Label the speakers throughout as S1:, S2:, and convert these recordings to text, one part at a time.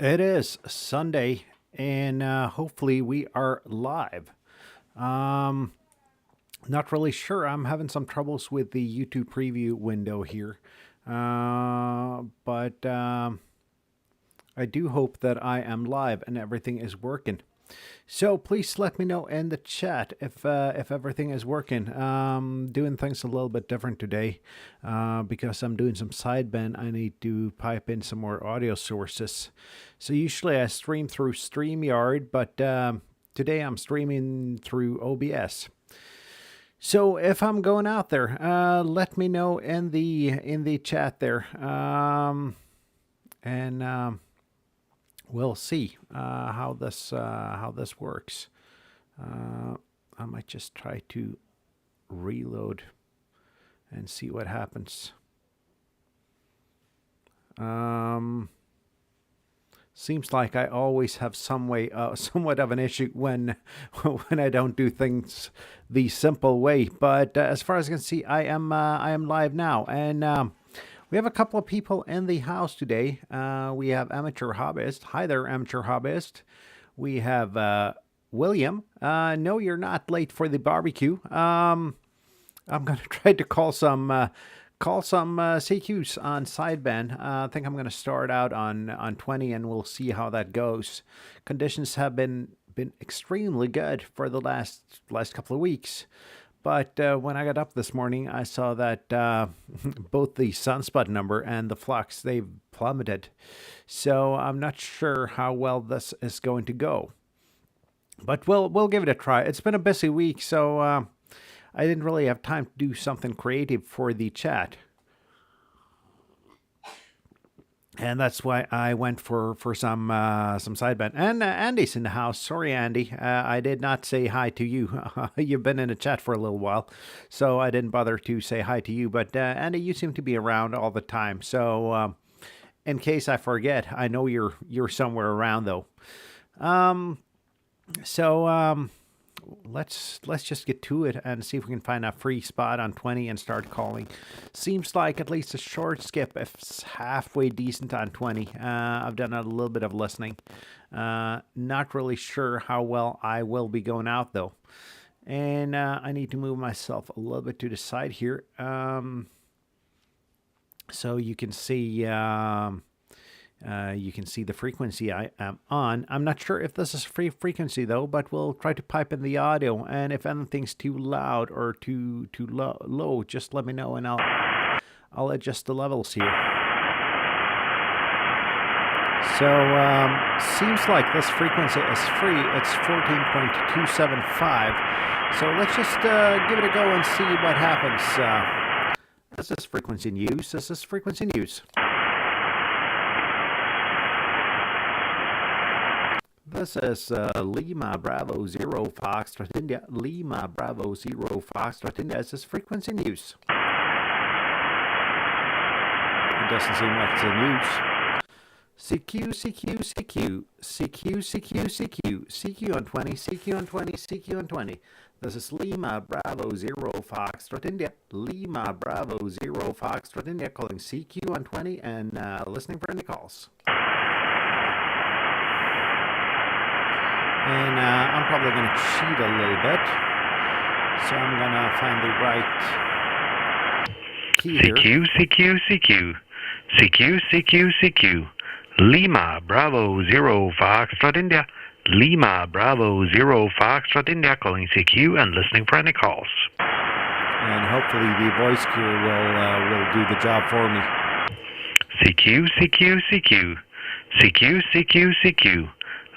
S1: It is Sunday, and hopefully we are live. Um, Not really sure. I'm having some troubles with the YouTube preview window here, but I do hope that I am live and everything is working. So please let me know in the chat if everything is working. Doing things a little bit different today because I'm doing some sideband. I need to pipe in some more audio sources. So usually I stream through StreamYard, but today I'm streaming through OBS. So if I'm going out there, let me know in the chat there, and we'll see how this works. I might just try to reload and see what happens. Seems like I always have somewhat of an issue when when I don't do things the simple way. But as far as I can see, I am live now, and we have a couple of people in the house today. We have Amateur Hobbyist. Hi there, Amateur Hobbyist. We have William. No, you're not late for the barbecue. I'm gonna try to call some CQs on sideband. I think I'm gonna start out on 20, and we'll see how that goes. Conditions have been extremely good for the last couple of weeks. But when I got up this morning, I saw that both the sunspot number and the flux, they've plummeted. So I'm not sure how well this is going to go. But we'll give it a try. It's been a busy week, so I didn't really have time to do something creative for the chat. And that's why I went for some sideband. And Andy's in the house. Sorry, Andy, I did not say hi to you. You've been in the chat for a little while, so I didn't bother to say hi to you. But Andy, you seem to be around all the time. So in case I forget, I know you're somewhere around though. So let's just get to it and see if we can find a free spot on 20 and start calling. Seems like at least a short skip is halfway decent on 20. I've done a little bit of listening. Not really sure how well I will be going out though. And I need to move myself a little bit to the side here. So you can see the frequency I am on. I'm not sure if this is free frequency though, but we'll try to pipe in the audio. And if anything's too loud or too low, just let me know and I'll adjust the levels here. So seems like this frequency is free. It's 14.275. So let's just give it a go and see what happens. This is frequency news. This is frequency news. This is Lima Bravo Zero Foxtrot India. Lima Bravo Zero Foxtrot India. This is frequency news. It doesn't seem like it's the news. CQ, CQ, CQ, CQ, CQ, CQ, CQ on 20, CQ on 20, CQ on 20. This is Lima Bravo Zero Foxtrot India. Lima Bravo Zero Foxtrot India calling CQ on 20 and listening for any calls. And I'm probably going to cheat a little bit. So I'm going to find the right key here.
S2: CQ, CQ, CQ. CQ, CQ, CQ. Lima Bravo Zero Foxtrot India. Lima Bravo Zero Foxtrot India calling CQ and listening for any calls.
S1: And hopefully the voice cue will do the job for me.
S2: CQ, CQ, CQ. CQ, CQ, CQ.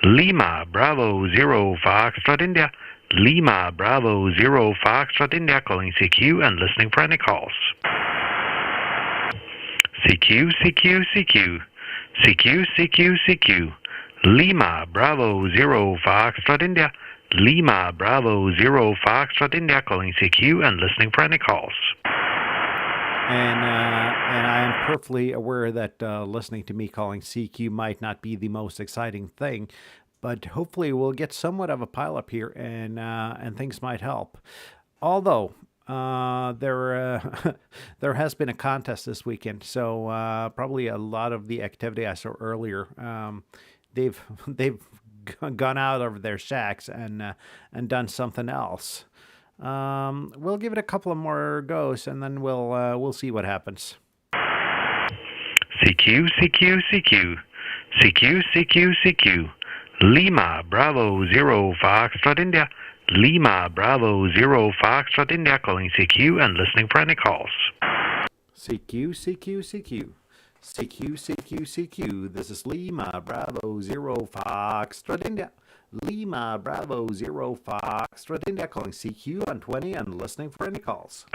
S2: Lima Bravo Zero Foxtrot India. Lima Bravo Zero Foxtrot India calling CQ and listening for any calls. CQ, CQ, CQ. CQ, CQ, CQ. Lima Bravo Zero Foxtrot India. Lima Bravo Zero Foxtrot India calling CQ and listening for any calls.
S1: And I am perfectly aware that listening to me calling CQ might not be the most exciting thing, but hopefully we'll get somewhat of a pileup here, and things might help. Although there has been a contest this weekend, so probably a lot of the activity I saw earlier they've they've gone out of their shacks and done something else. We'll give it a couple of more goes, and then we'll see what happens.
S2: CQ, CQ, CQ. CQ, CQ, CQ. Lima, Bravo, Zero, Foxtrot, India. Lima, Bravo, Zero, Foxtrot, India, calling CQ and listening for any calls.
S1: CQ, CQ, CQ. CQ, CQ, CQ. This is Lima, Bravo, Zero, Foxtrot, India. Lima, Bravo, Zero, Foxtrot, India, calling CQ on 20 and listening for any calls.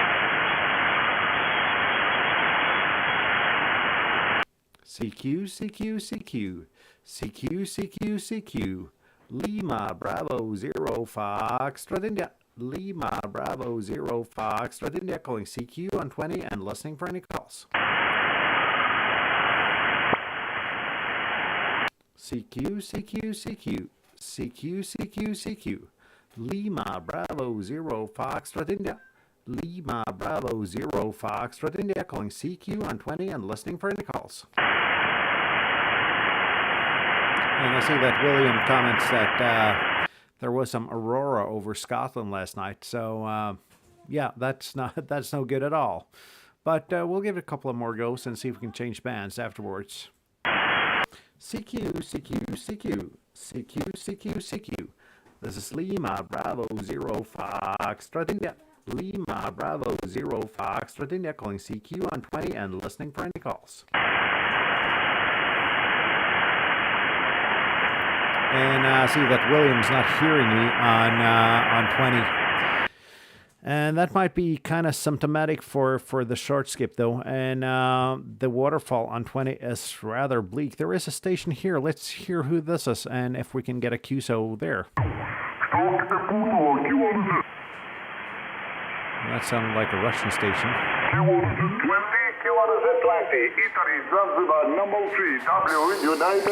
S1: CQ, CQ, CQ. CQ, CQ, CQ. Lima, Bravo, Zero, Foxtrot, India. Lima, Bravo, Zero, Foxtrot, India, calling CQ on 20 and listening for any calls. CQ, CQ, CQ. CQ, CQ, CQ. Lima, Bravo, Zero, Foxtrot, India. Lima, Bravo, Zero, Foxtrot, India, calling CQ on 20 and listening for any calls. And I see that William comments that there was some aurora over Scotland last night. So, yeah, that's no good at all. But we'll give it a couple of more goes and see if we can change bands afterwards. CQ, CQ, CQ. CQ, CQ, CQ. This is Lima, Bravo, Zero, Foxtrot, India. Lima, Bravo, Zero, Foxtrot, India, calling CQ on 20 and listening for any calls. And I see that William's not hearing me on 20. And that might be kind of symptomatic for the short skip, though. And the waterfall on 20 is rather bleak. There is a station here. Let's hear who this is and if we can get a QSO there. That sounded like a Russian station.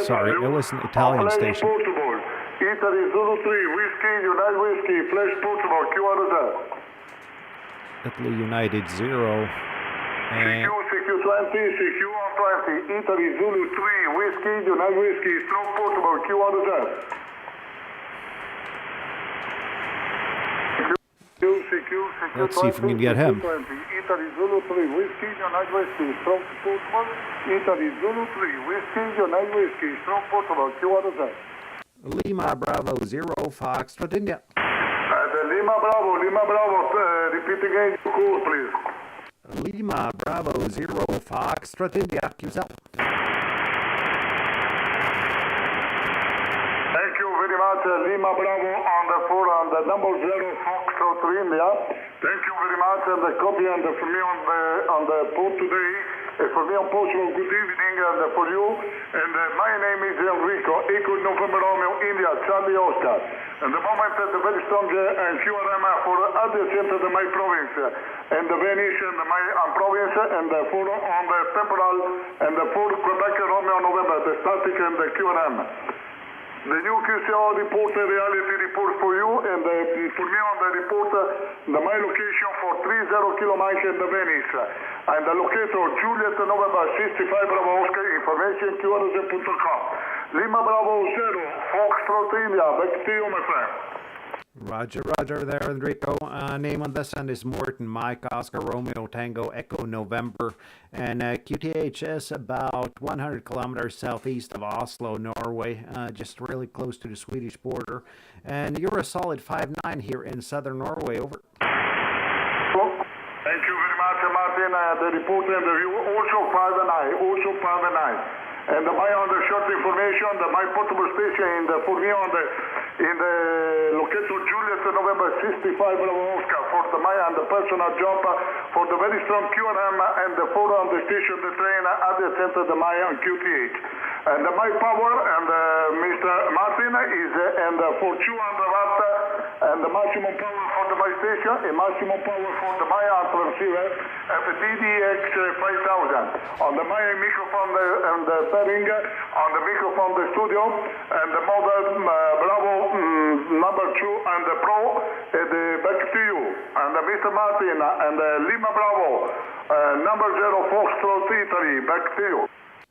S1: Sorry, it was an Italian station.
S3: Italy Zulu 3, Whiskey, United Whiskey, Flash Portugal,
S1: Italy United 0. And
S3: CQ20, CQ120, Italy Zulu 3, Whiskey, United Whiskey, Stroke Portugal, Q1Z.
S1: Let's see if we can get him.
S3: Italy Zulu 3, Whiskey, United Whiskey, Stroke Portugal, Italy Zulu 3, Whiskey, United Whiskey, Stroke Portugal, Q1Z.
S1: Lima Bravo 0 Foxtrot India.
S3: Lima Bravo, repeat again, cool, please.
S1: Lima Bravo 0 Foxtrot India, QSL.
S3: Thank you very much, Lima Bravo on the 4 on the number 0 Foxtrot India. Thank you very much, and the copy and for me on the port today. For me on Portugal, good evening, and for you. And my name is Enrico, Echo November Romeo, India, Charlie Oscar. And the moment the very strong and QRM for adjacent to my province, and the Venice and my province, and the 4 on the temporal, and the 4 Quebec Romeo November, the static and the QRM. The new QCO report, reality report for you, and for me on the report, my location for 30 kilometers in the Venice, and the locator Juliet November 65 Bravo Oscar, information QRZ.com. Lima Bravo 0, Foxtrot India, back to you, my friend.
S1: Roger there, Enrico. Name on this end is Morton, Mike, Oscar, Romeo, Tango, Echo, November. And QTH is about 100 kilometers southeast of Oslo, Norway, just really close to the Swedish border. And you're a solid 5'9" here in southern Norway, over.
S3: Thank you very much, Martin. The report and the view, also 5'9". And my on the short information, my portable station for me on in the locator Juliet November 65 Bravo Oscar for my and the personal job for the very strong QRM and the 4 on the station the train at the center of my on QTH. And my power and Mr. Martin is and for 200 watt and the maximum power for the my station and maximum power for the my transceiver at the DDX 5000 on the my microphone and the pairing on the microphone the studio and the model Bravo number 2 and the Pro the back to you and Mr. Martin and Lima Bravo number 0 Foxtrot Italy back to you.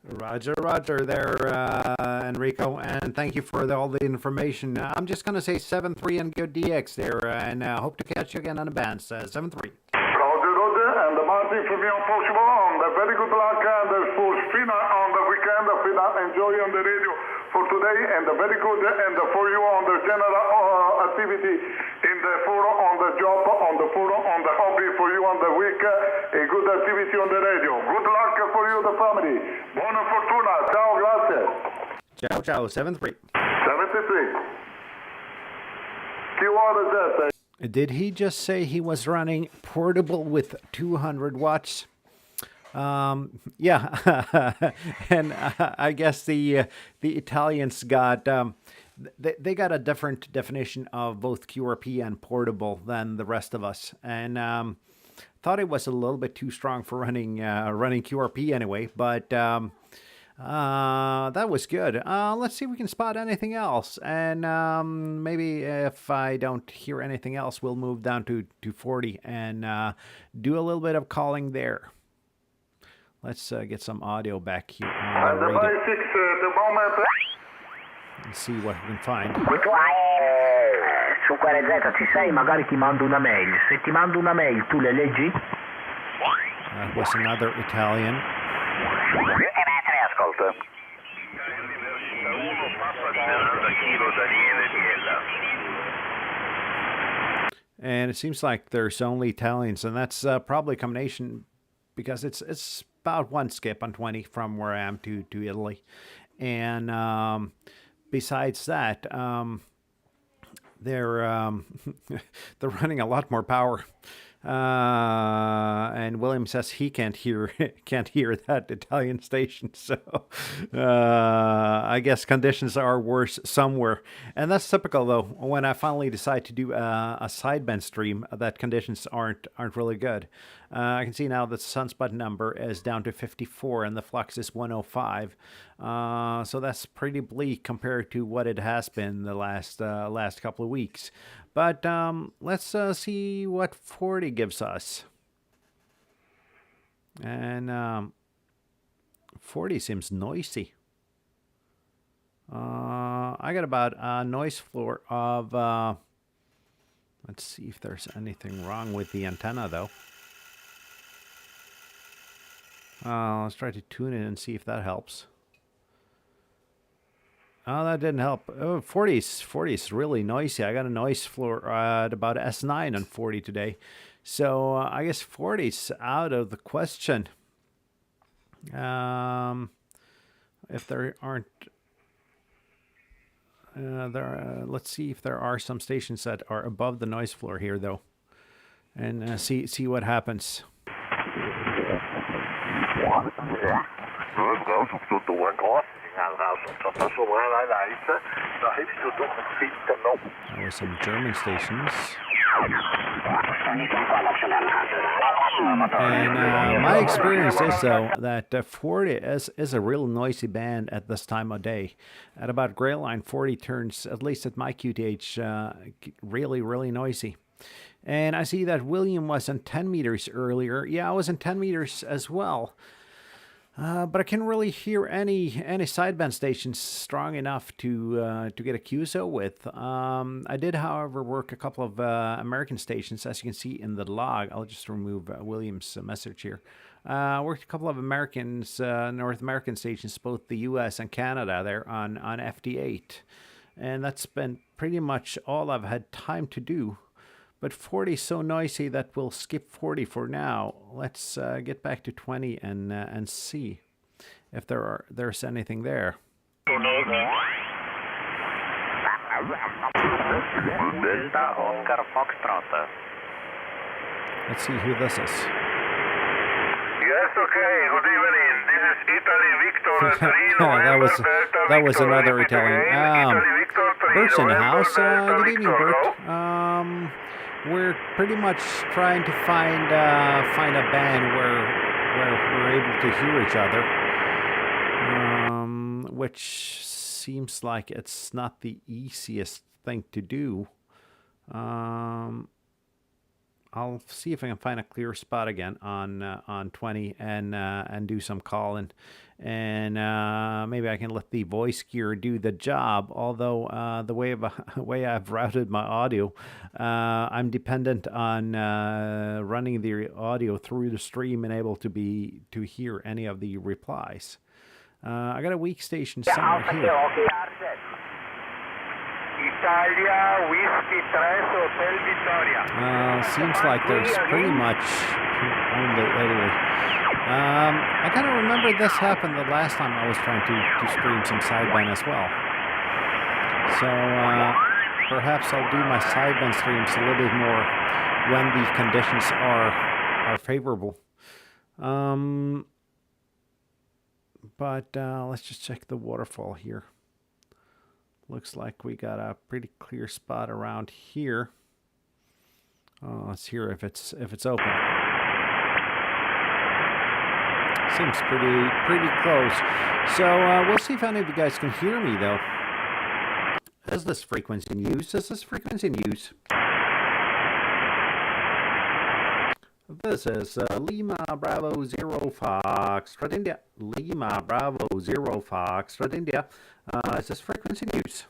S1: Roger there, Enrico, and thank you for all the information. I'm just going to say 7-3 and good DX there, and hope to catch you again on the bands. 7-3.
S3: Roger, and Martin from me on Portugal, and very good luck and for Fina on the weekend. Fina, enjoy on the radio for today, and very good, and for you on the general activity in the forum, on the job, on the forum, on the hobby for you on the week, a good activity on the radio. Good luck for you, the family. Buona fortuna. Ciao, grazie.
S1: Ciao, 7-3.
S3: 73. Chi vuole that?
S1: Did he just say he was running portable with 200 watts? Yeah, and I guess the Italians got they got a different definition of both QRP and portable than the rest of us, and thought it was a little bit too strong for running QRP anyway, but. That was good. Let's see if we can spot anything else. And maybe if I don't hear anything else, we'll move down to 40 and do a little bit of calling there. Let's get some audio back here on the radio.
S3: The moment.
S1: Let's see what we can find.
S4: Su quale Z ci sei? Magari ti mando una mail. Se ti mando una mail, tu le leggi?
S1: Was another Italian.
S4: Ascolta.
S1: And it seems like there's only Italians, and that's probably a combination because it's about one skip on 20 from where I am to Italy. And besides that, they're they're running a lot more power. And William says he can't hear that Italian station, so I guess conditions are worse somewhere, and that's typical though. When I finally decide to do a sideband stream, that conditions aren't really good. I can see now that the sunspot number is down to 54 and the flux is 105, so that's pretty bleak compared to what it has been the last couple of weeks. But let's see what 40 gives us. And 40 seems noisy. I got about a noise floor of... let's see if there's anything wrong with the antenna, though. Let's try to tune it and see if that helps. Oh, that didn't help. Oh, 40 is really noisy. I got a noise floor at about S9 on 40 today. So I guess 40's out of the question. If there aren't... let's see if there are some stations that are above the noise floor here, though. And see what happens. There were some German stations. And my experience is, though, that 40 is a real noisy band at this time of day. At about gray line, 40 turns, at least at my QTH, really, really noisy. And I see that William was on 10 meters earlier. Yeah, I was in 10 meters as well. But I can't really hear any sideband stations strong enough to get a QSO with. I did, however, work a couple of American stations, as you can see in the log. I'll just remove William's message here. Worked a couple of North American stations, both the U.S. and Canada, there on FD8. And that's been pretty much all I've had time to do. But 40 is so noisy that we'll skip 40 for now. Let's get back to 20 and see if there's anything there. Let's see who this is.
S3: Yes, okay. Good evening. This is Italy Victor 3.
S1: that was another Italian. Bert's in the house. Good evening, Bert. We're pretty much trying to find a band where we're able to hear each other, which seems like it's not the easiest thing to do. I'll I'll see if I can find a clear spot again on 20 and do some calling, and maybe I can let the voice gear do the job. Although the way I've routed my audio, I'm dependent on running the audio through the stream and able to hear any of the replies. I got a weak station somewhere here.
S5: Italia, Whiskey 3, Hotel Victoria.
S1: Seems like there's pretty much only Italy. I kind of remember this happened the last time I was trying to stream some sideband as well. So perhaps I'll do my sideband streams a little bit more when the conditions are favorable. But let's just check the waterfall here. Looks like we got a pretty clear spot around here. Let's hear if it's open. Seems pretty close. So we'll see if any of you guys can hear me though. Is this frequency in use? Is this frequency in use? This is Lima Bravo Zero Foxtrot India. Lima Bravo Zero Foxtrot India. Is this frequency in use?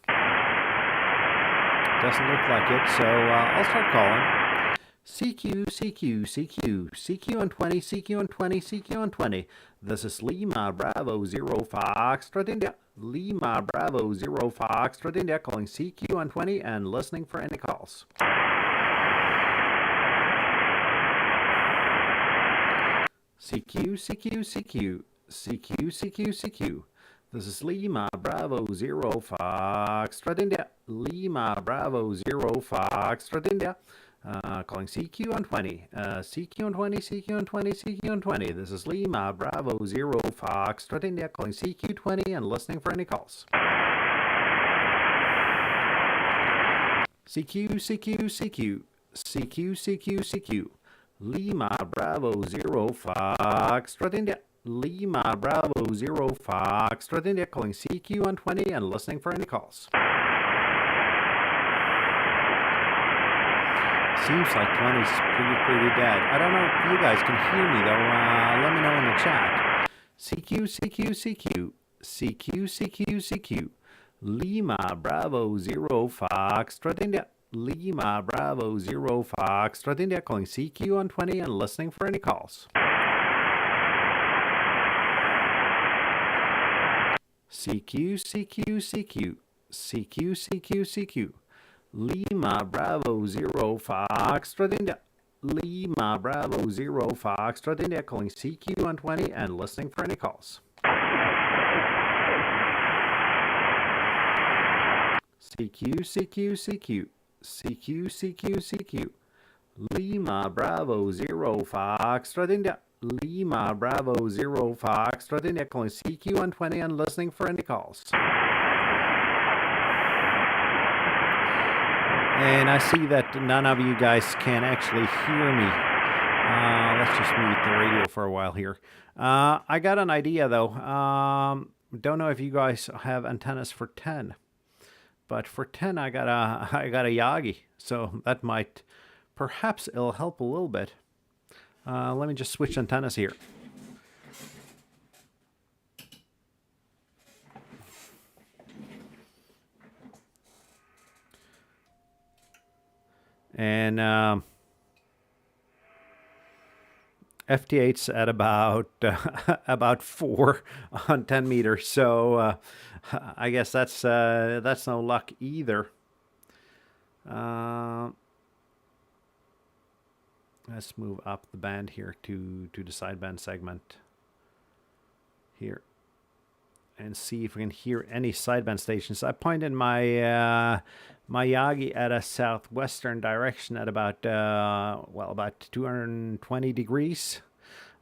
S1: Doesn't look like it, so I'll start calling. CQ, CQ, CQ, CQ on 20, CQ on 20, CQ on 20. This is Lima Bravo Zero Foxtrot India. Lima Bravo Zero Foxtrot India, calling CQ on 20 and listening for any calls. CQ, CQ, CQ, CQ, CQ, CQ. This is Lima Bravo Zero Foxtrot India. Lima Bravo Zero Foxtrot India. Calling CQ on 20. CQ on 20, CQ on 20, CQ on 20. This is Lima Bravo Zero Foxtrot India, calling CQ 20 and listening for any calls. CQ, CQ, CQ, CQ, CQ, CQ. Lima Bravo Zero Foxtrot India. Lima Bravo Zero Foxtrot India, calling CQ on 20 and listening for any calls. Seems like 20's pretty dead. I don't know if you guys can hear me though. Let me know in the chat. CQ, CQ, CQ, CQ, CQ, CQ. Lima Bravo Zero Foxtrot India. Lima Bravo Zero Foxtrot India, calling CQ on 20 and listening for any calls. CQ, CQ, CQ, CQ, CQ, CQ. Lima Bravo Zero Foxtrot India. Lima Bravo Zero Foxtrot India, calling CQ on 20 and listening for any calls. CQ, CQ, CQ, CQ, CQ, CQ. Lima Bravo Zero Foxtrot India. Lima Bravo Zero Foxtrot India, calling CQ on 20 and listening for any calls. And I see that none of you guys can actually hear me. Let's just mute the radio for a while here. I got an idea though. Don't know if you guys have antennas for 10, but for 10 I got a Yagi, so that might perhaps it'll help a little bit. Let me just switch antennas here. And FT8's at about 4 on 10 meters, so I guess that's no luck either. Let's move up the band here to the sideband segment here and see if we can hear any sideband stations. I pointed my my Yagi at a southwestern direction at about about 220 degrees.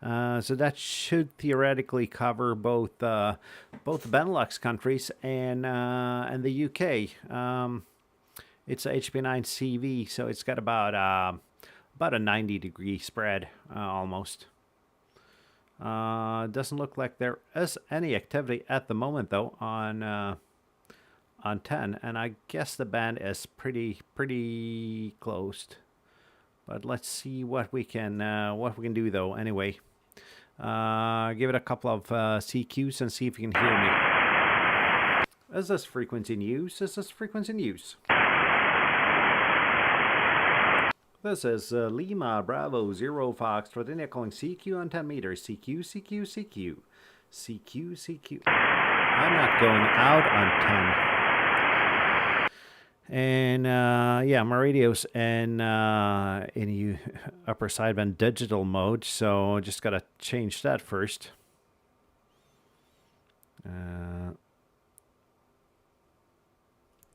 S1: So that should theoretically cover both the Benelux countries and the UK. It's a HP9CV, so it's got about a 90-degree spread almost. Doesn't look like there is any activity at the moment though on 10, and I guess the band is pretty closed. But let's see what we can do though. Anyway, give it a couple of CQs and see if you can hear me. Is this frequency in use? Is this frequency in use? This is Lima Bravo 0 Foxtrot India calling CQ on 10 meters. CQ, CQ, CQ. CQ, CQ. I'm not going out on 10. And yeah, my radio's in upper sideband digital mode, so just gotta change that first.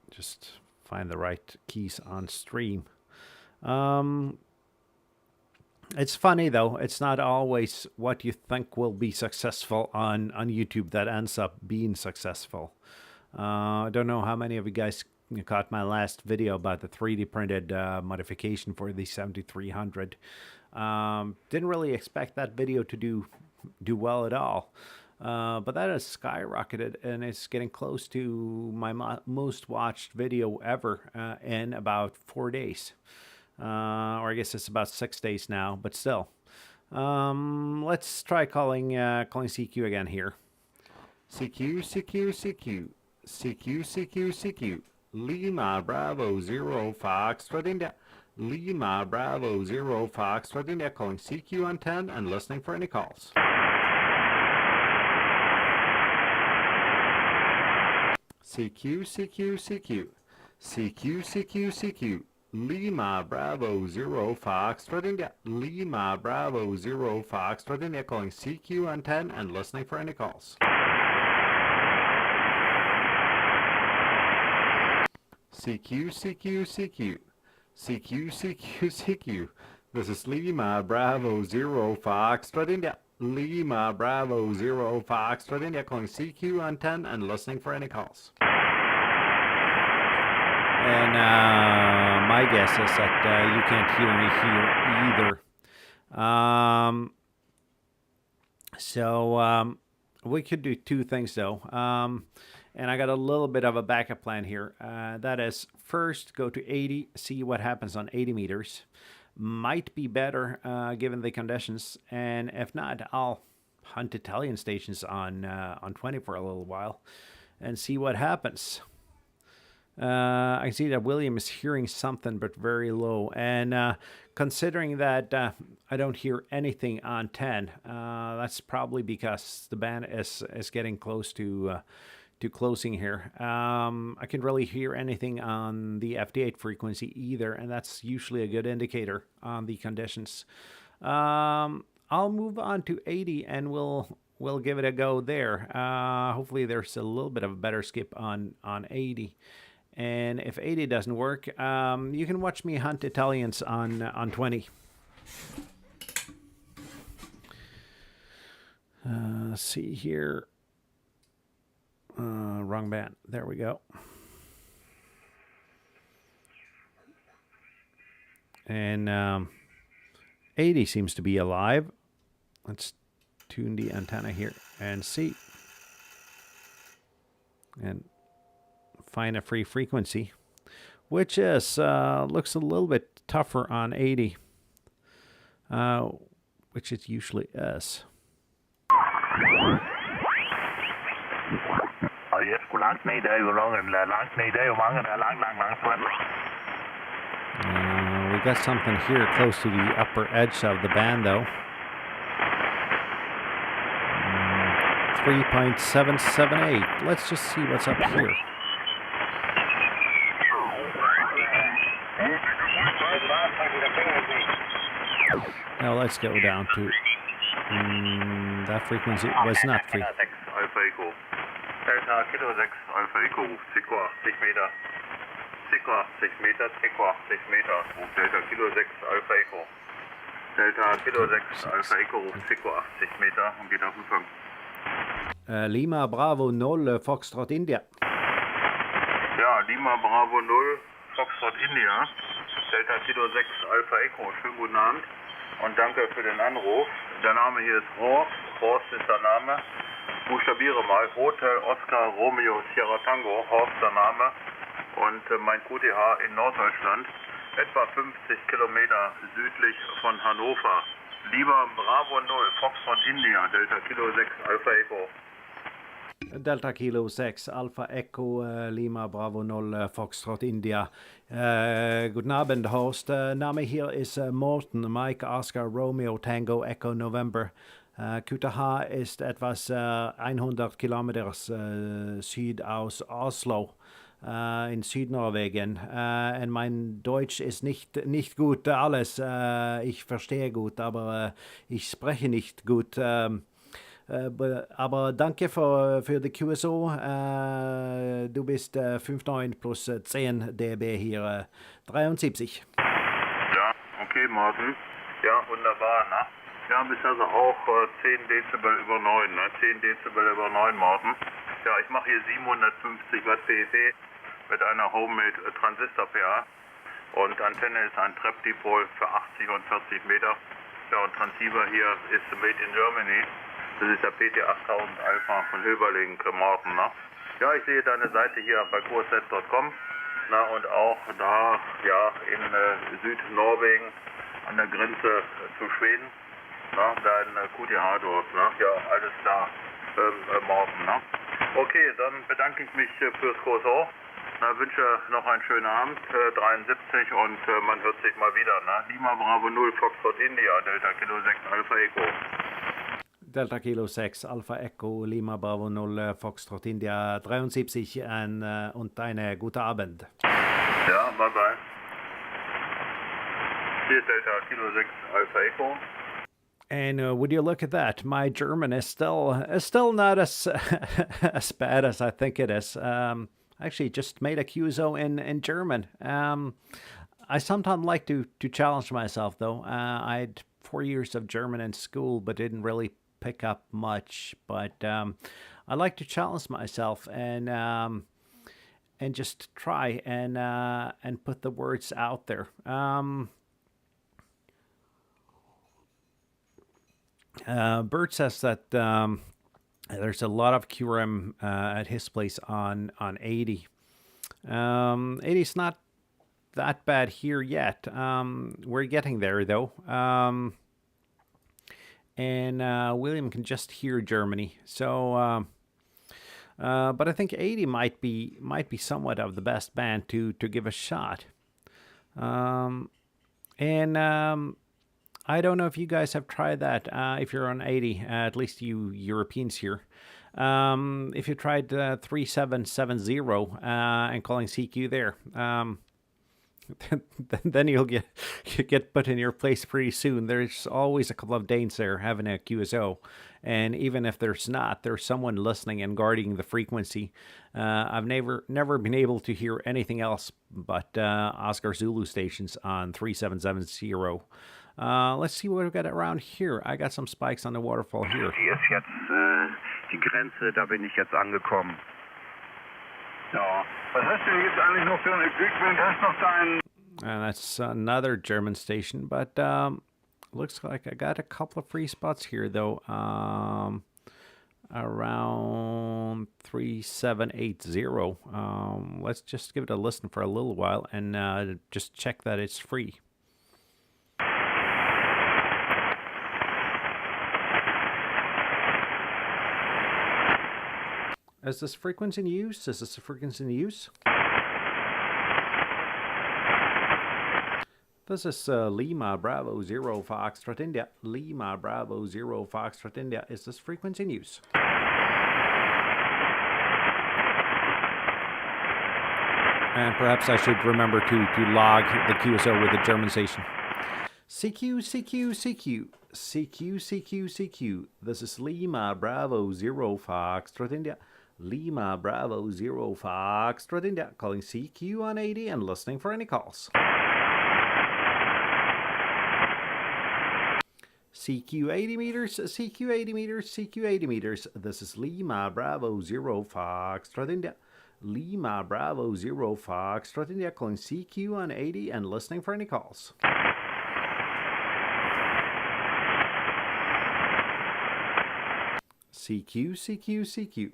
S1: Just find the right keys on stream. It's funny though, it's not always what you think will be successful on YouTube that ends up being successful. I don't know how many of you guys caught my last video about the 3D printed modification for the 7300. Didn't really expect that video to do well at all. But that has skyrocketed and it's getting close to my most watched video ever in about 4 days. Or I guess it's about 6 days now, but still. Let's try calling CQ again here. CQ, CQ, CQ. CQ, CQ, CQ. Lima Bravo 0 Foxtrot India. Lima Bravo 0 Foxtrot India calling CQ on 10 and listening for any calls. CQ, CQ, CQ. CQ, CQ, CQ. Lima Bravo 0 Foxtrot India. Lima Bravo 0 Foxtrot India calling CQ on 10 and listening for any calls. CQ, CQ, CQ. CQ, CQ, CQ. This is Lima Bravo 0 Foxtrot India. Lima Bravo 0 Foxtrot India calling CQ on 10 and listening for any calls. And my guess is that you can't hear me here either. We could do two things though. And I got a little bit of a backup plan here. That is, first go to 80, see what happens on 80 meters. Might be better given the conditions. And if not, I'll hunt Italian stations on 20 for a little while and see what happens. I can see that William is hearing something, but very low. And considering that I don't hear anything on 10, that's probably because the band is getting close to closing here. I can't really hear anything on the FD8 frequency either, and that's usually a good indicator on the conditions. I'll move on to 80, and we'll give it a go there. Hopefully, there's a little bit of a better skip on 80. And if 80 doesn't work, you can watch me hunt Italians on 20. See here. Wrong band. There we go. And 80 seems to be alive. Let's tune the antenna here and see. And find a free frequency, which is looks a little bit tougher on 80, which it usually is. We got something here close to the upper edge of the band though. 3.778. Let's just see what's up here. Now let's go down to that frequency was not free.
S5: Delta Kilo 6 Alpha Echo, Sigma 6 Meter, Sigma 6 Meter, Sigma 6 Meter, Delta Kilo 6 Alpha Echo, Delta Kilo 6 Alpha Echo, Sigma 6 Meter und geht auf Empfang.
S1: Lima Bravo 0 Foxtrot India.
S5: Ja, Lima Bravo 0 Foxtrot India, Delta Kilo 6 Alpha Echo, schönen guten Abend und danke für den Anruf. Der Name hier ist Horst, Horst ist der Name. Buchstabiere mal, Hotel Oscar Romeo Sierra Tango, Horst der Name und mein QTH in Norddeutschland etwa 50 Kilometer südlich von Hannover. Lieber Bravo 0, Foxtrot India, Delta Kilo 6, Alpha Echo.
S1: Delta Kilo 6, Alpha Echo, Lima Bravo 0, Foxtrot India. Guten Abend, Host. Name hier ist Morten, Mike Oscar Romeo Tango Echo November. QTH ist etwas 100 Kilometer süd aus Oslo. In Südnorwegen. Und mein Deutsch ist nicht gut alles. Ich verstehe gut, aber ich spreche nicht gut. Aber danke für die QSO. Du bist 5,9 plus 10 dB hier, 73.
S5: Ja, okay, Martin. Ja, wunderbar, ne? Ja, bist also auch 10 Dezibel über 9, ne? 10 Dezibel über 9, Martin. Ja, ich mache hier 750 Watt PEP mit einer Homemade Transistor-PA. Und Antenne ist ein Trap-Dipol für 80 und 40 Meter. Ja, und Transceiver hier ist made in Germany. Das ist der PT8000 Alpha von Höberling, Martin, ne? Ja, ich sehe deine Seite hier bei kurset.com. Na, und auch da, ja, in Südnorwegen an der Grenze zu Schweden. Na, dein QTH dort, ne? Ja, alles klar, Martin, ne? Okay, dann bedanke ich mich fürs Kurso. Na, wünsche noch einen schönen Abend, 73 und man hört sich mal wieder, ne? Lima Bravo 0, Foxtrot India, Delta Kilo 6, Alpha Echo.
S1: Delta Kilo 6, Alpha Echo, Lima Bravo 0, Foxtrot India 73 und eine gute Abend.
S5: Ja, bye bye. Hier ist Delta Kilo 6, Alpha Echo.
S1: And would you look at that? My German is still not as as bad as I think it is. Actually, just made a QSO in German. I sometimes like to challenge myself, though. I had 4 years of German in school, but didn't really pick up much. But I like to challenge myself and just try and put the words out there. Bert says that there's a lot of QRM at his place on 80. 80's not that bad here yet. We're getting there though. And William can just hear Germany. So, but I think 80 might be somewhat of the best band to give a shot. I don't know if you guys have tried that. If you're on 80, at least you Europeans here. If you tried 3770 and calling CQ there, then you'll get put in your place pretty soon. There's always a couple of Danes there having a QSO, and even if there's not, there's someone listening and guarding the frequency. I've never been able to hear anything else but Oscar Zulu stations on 3770. Let's see what we've got around here. I got some spikes on the waterfall here.
S6: Hier ist jetzt die Grenze, da bin ich jetzt angekommen.
S3: Ja, was hast du jetzt eigentlich noch für ein Equipment? Hast noch dein...
S1: And that's another German station, but looks like I got a couple of free spots here, though. Around 3780. Let's just give it a listen for a little while and just check that it's free. Is this frequency in use? Is this a frequency in use? This is Lima Bravo 0 Foxtrot India. Lima Bravo 0 Foxtrot India. Is this frequency in use? And perhaps I should remember to log the QSO with the German station. CQ, CQ, CQ. CQ, CQ, CQ. This is Lima Bravo 0 Foxtrot India. Lima Bravo 0 Foxtrot India. Calling CQ on 80 and listening for any calls. CQ 80 meters, CQ 80 meters, CQ 80 meters. This is Lima Bravo 0 Foxtrot India. Lima Bravo 0 Foxtrot India. Calling CQ on 80 and listening for any calls. CQ, CQ, CQ.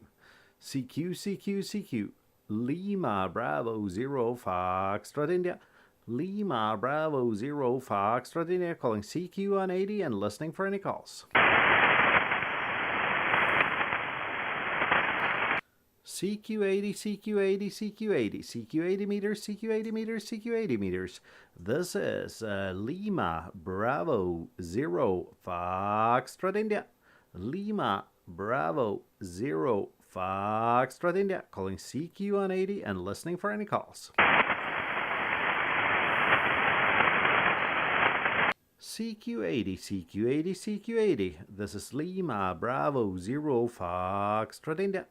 S1: CQ, CQ, CQ. Lima Bravo 0 Foxtrot India. Lima Bravo Zero Foxtrot India, calling CQ on 80 and listening for any calls. CQ80, CQ80, CQ80, CQ80 meters, CQ80 meters, CQ80 meters. This is Lima Bravo Zero Foxtrot India. Lima Bravo Zero Foxtrot India, calling CQ on 80 and listening for any calls. CQ80, CQ80, CQ80. This is Lima Bravo Zero Foxtrot India.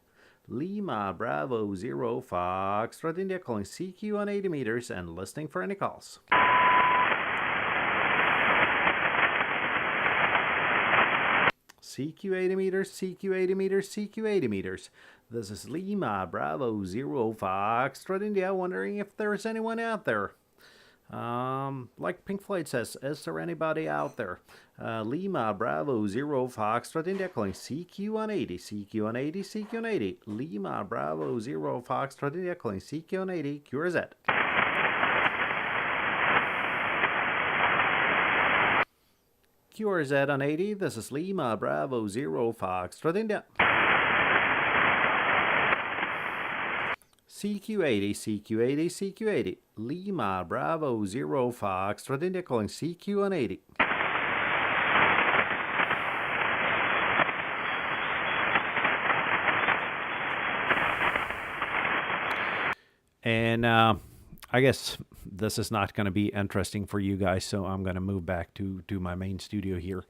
S1: Lima Bravo Zero Foxtrot India, calling CQ on 80 meters and listening for any calls. CQ80 meters, CQ80 meters, CQ80 meters. This is Lima Bravo Zero Foxtrot India, wondering if there's anyone out there. Like Pink Floyd says, is there anybody out there? Lima Bravo Zero Foxtrot India, calling CQ on 80, CQ on 80, CQ on 80. Lima Bravo Zero Foxtrot India, calling CQ on 80, QRZ. QRZ on 80, this is Lima Bravo Zero Foxtrot India. CQ80, CQ80, CQ80. Lima Bravo Zero Foxtrot India, calling CQ on 80. And I guess this is not going to be interesting for you guys, so I'm going to move back to my main studio here.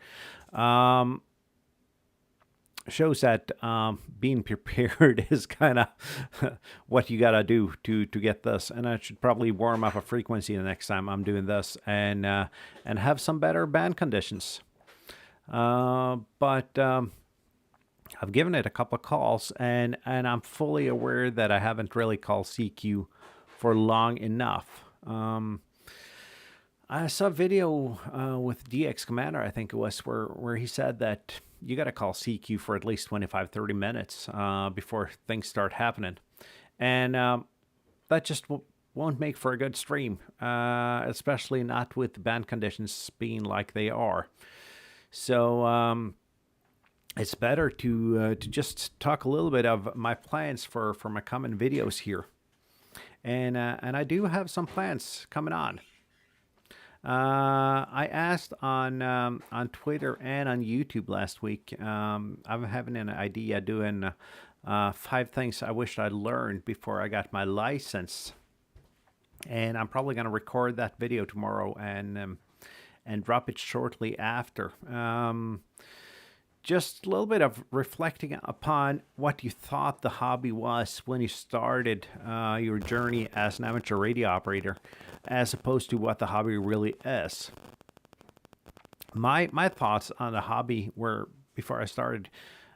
S1: Shows that being prepared is kind of what you got to do to get this. And I should probably warm up a frequency the next time I'm doing this and have some better band conditions. But I've given it a couple of calls, and I'm fully aware that I haven't really called CQ for long enough. I saw a video with DX Commander, I think it was, where he said that you got to call CQ for at least 25-30 minutes before things start happening. And that just won't make for a good stream, especially not with the band conditions being like they are. So it's better to just talk a little bit of my plans for my coming videos here. And I do have some plans coming on. I asked on Twitter and on YouTube last week. I'm having an idea doing 5 things I wished I'd learned before I got my license, and I'm probably going to record that video tomorrow and drop it shortly after. Just a little bit of reflecting upon what you thought the hobby was when you started your journey as an amateur radio operator, as opposed to what the hobby really is. My thoughts on the hobby were, before I started,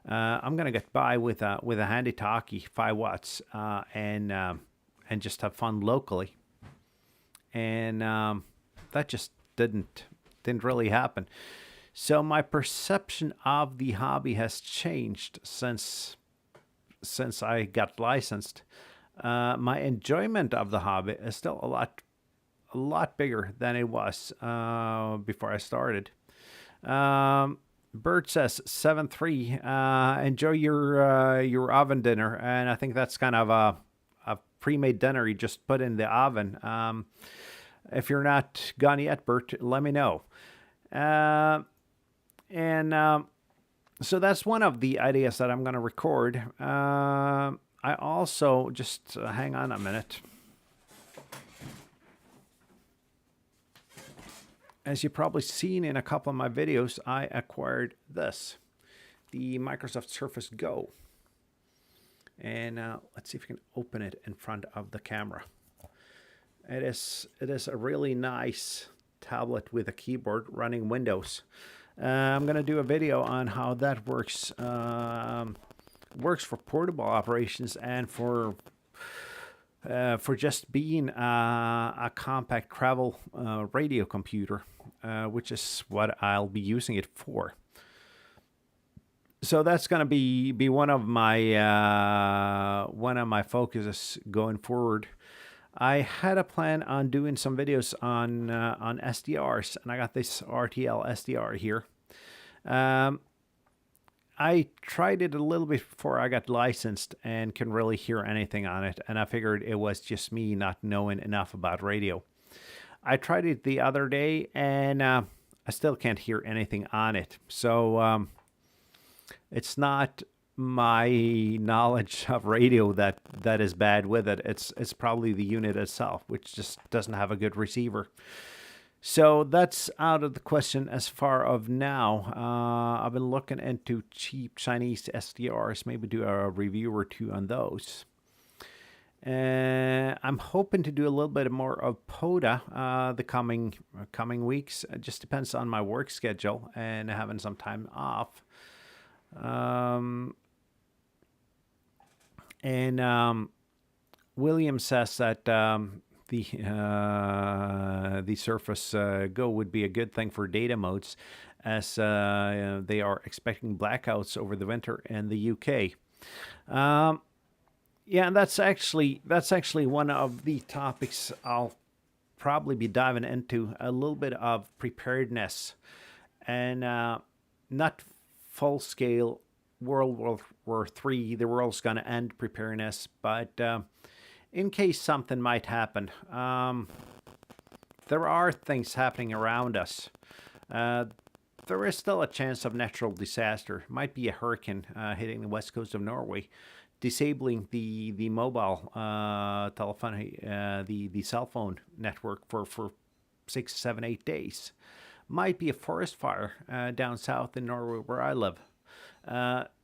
S1: I'm gonna get by with a handy talkie, 5 watts, and just have fun locally, and that just didn't really happen. So my perception of the hobby has changed since I got licensed. My enjoyment of the hobby is still a lot bigger than it was before I started. Bert says 7-3. Enjoy your oven dinner, and I think that's kind of a pre-made dinner you just put in the oven. If you're not gone yet, Bert, let me know. So that's one of the ideas that I'm going to record. I also, just hang on a minute. As you've probably seen in a couple of my videos, I acquired this, the Microsoft Surface Go. And let's see if we can open it in front of the camera. It is a really nice tablet with a keyboard running Windows. I'm going to do a video on how that works. Works for portable operations and for just being a compact travel radio computer, which is what I'll be using it for. So that's going to be one of my focuses going forward. I had a plan on doing some videos on SDRs, and I got this RTL SDR here. I tried it a little bit before I got licensed and can really hear anything on it, and I figured it was just me not knowing enough about radio. I tried it the other day, and I still can't hear anything on it. So it's not my knowledge of radio that is bad with it. It's probably the unit itself, which just doesn't have a good receiver. So that's out of the question as far of now. I've been looking into cheap Chinese SDRs, maybe do a review or two on those. I'm hoping to do a little bit more of PODA the coming weeks. It just depends on my work schedule and having some time off. William says that the Surface Go would be a good thing for data modes, as they are expecting blackouts over the winter in the UK. Yeah, and that's actually one of the topics I'll probably be diving into, a little bit of preparedness, and not full scale World War III, the world's going to end preparedness, but in case something might happen. There are things happening around us. There is still a chance of natural disaster. Might be a hurricane hitting the west coast of Norway, disabling the mobile telephony, the cell phone network for 6, 7, 8 days. Might be a forest fire down south in Norway where I live.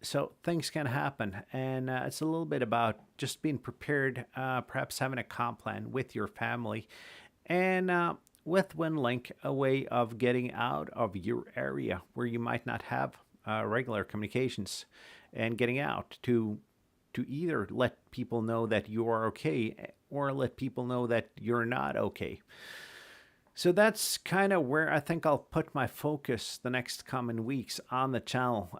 S1: So things can happen, and it's a little bit about just being prepared, perhaps having a comp plan with your family, and with WinLink, a way of getting out of your area where you might not have regular communications, and getting out to either let people know that you are okay or let people know that you're not okay. So that's kind of where I think I'll put my focus the next coming weeks on the channel.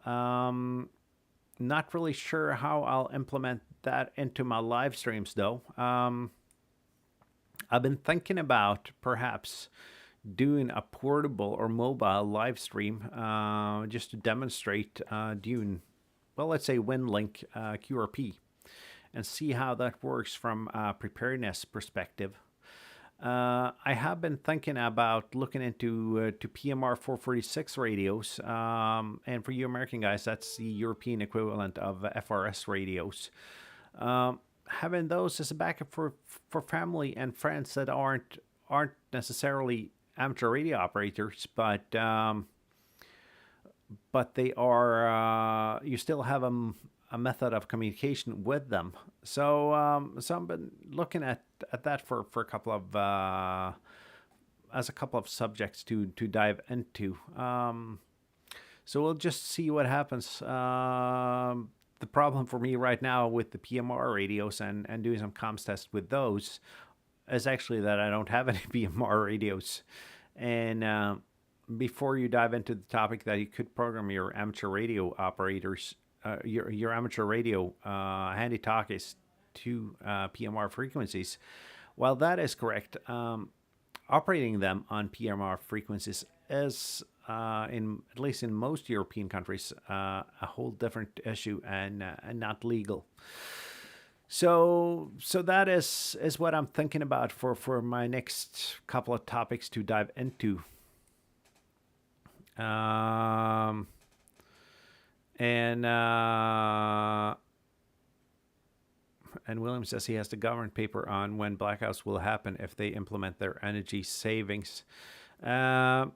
S1: Not really sure how I'll implement that into my live streams, though. I've been thinking about perhaps doing a portable or mobile live stream just to demonstrate doing, well, let's say WinLink QRP, and see how that works from a preparedness perspective. I have been thinking about looking into to PMR 446 radios, and for you American guys, that's the European equivalent of FRS radios. Having those as a backup for family and friends that aren't necessarily amateur radio operators, but they are you still have a method of communication with them. So I've been looking at that for a couple of as a couple of subjects to dive into. So we'll just see what happens. The problem for me right now with the PMR radios and doing some comms tests with those is actually that I don't have any PMR radios. And before you dive into the topic that you could program your amateur radio operators, your amateur radio handy talkies to PMR frequencies, while that is correct, operating them on PMR frequencies is, in at least in most European countries, a whole different issue and not legal. So that is what I'm thinking about for my next couple of topics to dive into. And William says he has the government paper on when blackouts will happen if they implement their energy savings. There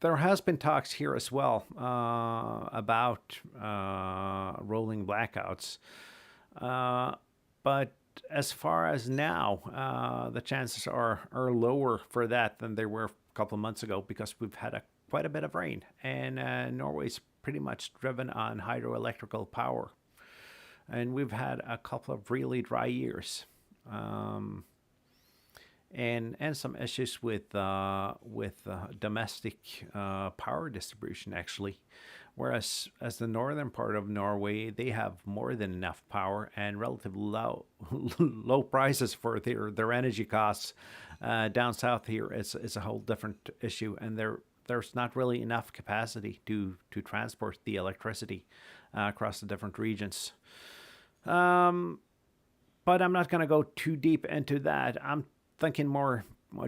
S1: has been talks here as well about rolling blackouts. But as far as now, the chances are lower for that than they were a couple of months ago, because we've had quite a bit of rain, and Norway's pretty much driven on hydroelectrical power. And we've had a couple of really dry years. and some issues with domestic power distribution actually. Whereas as the northern part of Norway, they have more than enough power and relatively low low prices for their energy costs. Down south here, it's a whole different issue, and there's not really enough capacity to transport the electricity across the different regions. But I'm not going to go too deep into that. I'm thinking more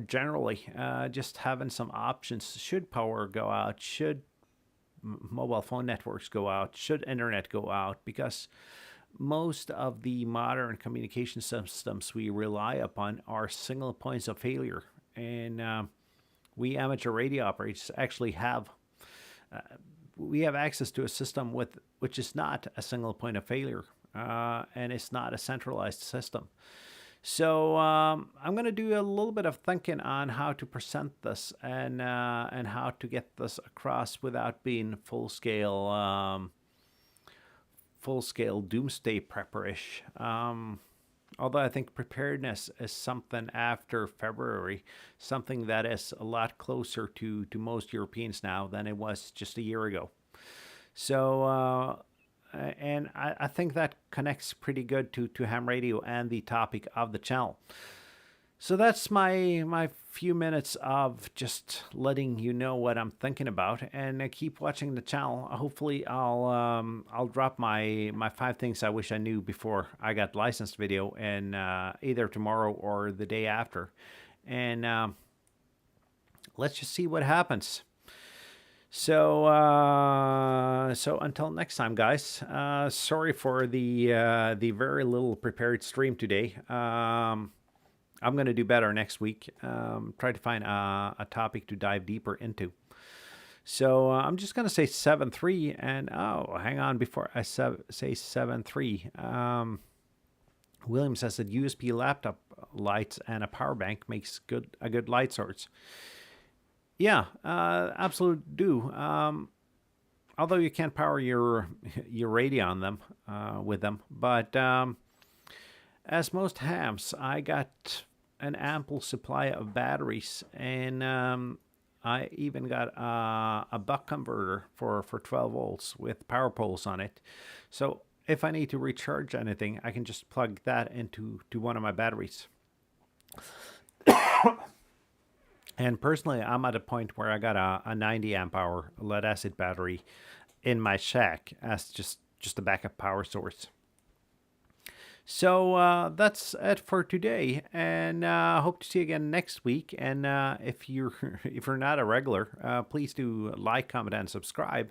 S1: generally, just having some options. Should power go out? Should mobile phone networks go out? Should internet go out? Because most of the modern communication systems we rely upon are single points of failure. And we amateur radio operators actually have we have access to a system which is not a single point of failure, and it's not a centralized system. So I'm going to do a little bit of thinking on how to present this and how to get this across without being full scale doomsday prepperish. Although I think preparedness is something after February, something that is a lot closer to most Europeans now than it was just a year ago. So, and I think that connects pretty good to ham radio and the topic of the channel. So that's my few minutes of just letting you know what I'm thinking about, and keep watching the channel. Hopefully I'll drop my 5 things I wish I knew before I got licensed video, and either tomorrow or the day after, and let's just see what happens. So so until next time, guys. Sorry for the very little prepared stream today. I'm going to do better next week. Try to find a topic to dive deeper into. So I'm just going to say 7.3, and oh, hang on before I say 7.3. William says that USB laptop lights and a power bank makes a good light source. Yeah, absolutely do. Although you can't power your radio on them with them, but as most hams, I got an ample supply of batteries, and I even got a buck converter for 12 volts with power poles on it. So if I need to recharge anything, I can just plug that into one of my batteries. And personally, I'm at a point where I got a 90 amp hour lead acid battery in my shack as just a backup power source. So that's it for today, and hope to see you again next week. And if you're not a regular, please do like, comment, and subscribe.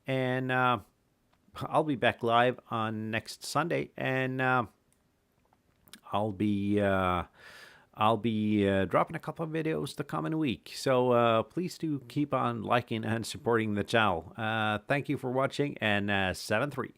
S1: And I'll be back live on next Sunday, and I'll be dropping a couple of videos the coming week. So please do keep on liking and supporting the channel. Thank you for watching, and 7-3.